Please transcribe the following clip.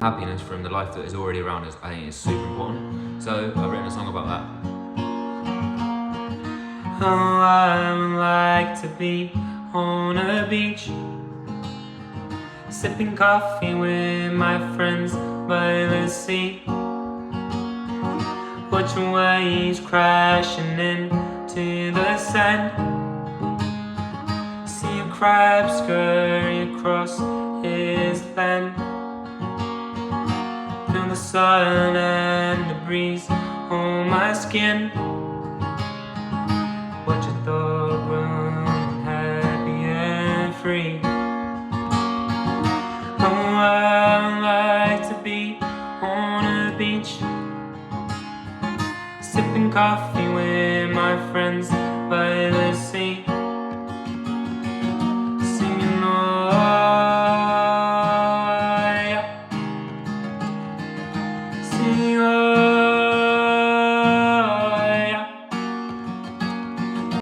happiness from the life that is already around us, I think is super important. So I've written a song about that. Oh, I would like to be on a beach, sipping coffee with my friends by the sea, watching waves crashing into the sand, see a crab scurry across his land, feel the sun and the breeze on my skin, watch a dog run happy and free. Oh, I like to be on a beach, sipping coffee with my friends by the sea, singing oh yeah, singing oh